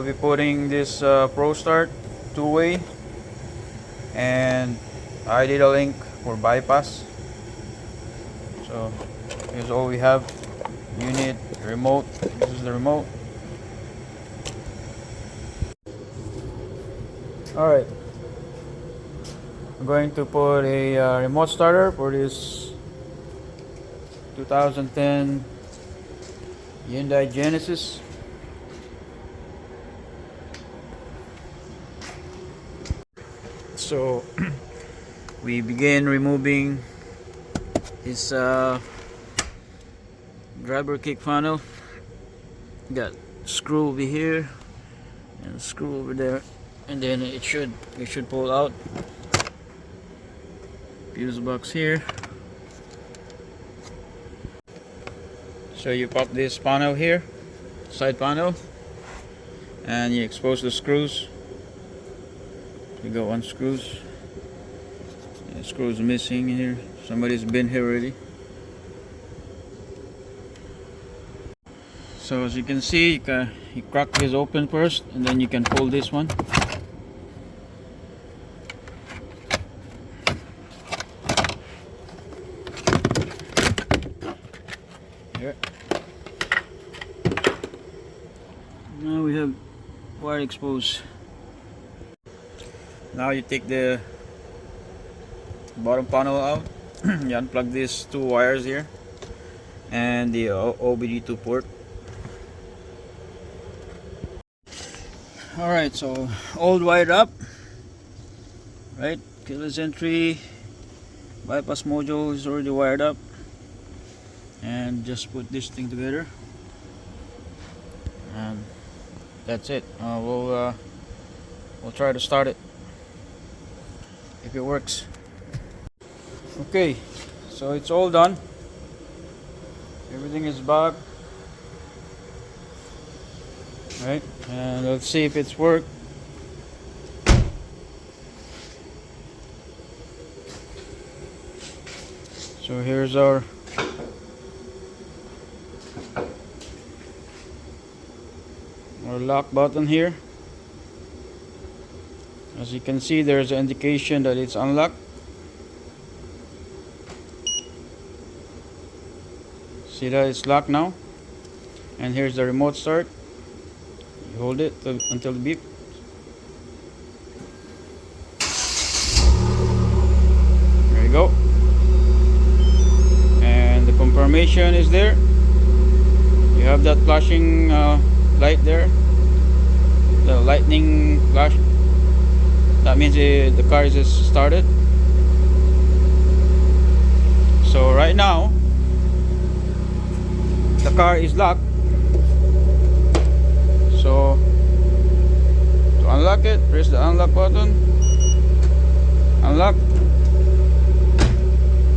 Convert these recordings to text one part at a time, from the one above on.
be putting this Prostart two-way, and I did a link for bypass. So here's all we have: unit, remote. This is the remote. All right, I'm going to put a remote starter for this 2010 Hyundai Genesis. So we begin removing this driver kick panel. Got screw over here and screw over there, and then we should pull out. Fuse box here. So you pop this panel here, side panel, and you expose the screws. You got one screws. The screws missing in here. Somebody's been here already. So as you can see, you crack this open first, and then you can pull this one. Here. Now we have wire exposed. Now you take the bottom panel out. You unplug these two wires here and the OBD2 port. Alright, so all wired up, right? Keyless entry, bypass module is already wired up, and just put this thing together, and that's it. We'll try to start it if it works. Okay, so it's all done. Everything is back. Right, and let's see if it's worked. So here's our lock button here. As you can see, there's an indication that it's unlocked. See that it's locked now. And here's the remote start. You hold it until the beep. There you go. And the confirmation is there. You have that flashing light there, the lightning flash. That means the car is started. So right now the car is locked. So to unlock it, press the unlock button, unlock,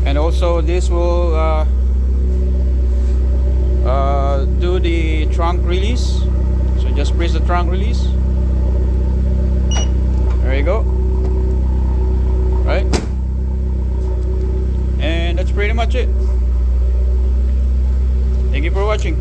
and also this will do the trunk release. So just press the trunk release. There you go. Right, and that's pretty much it. Thank you for watching.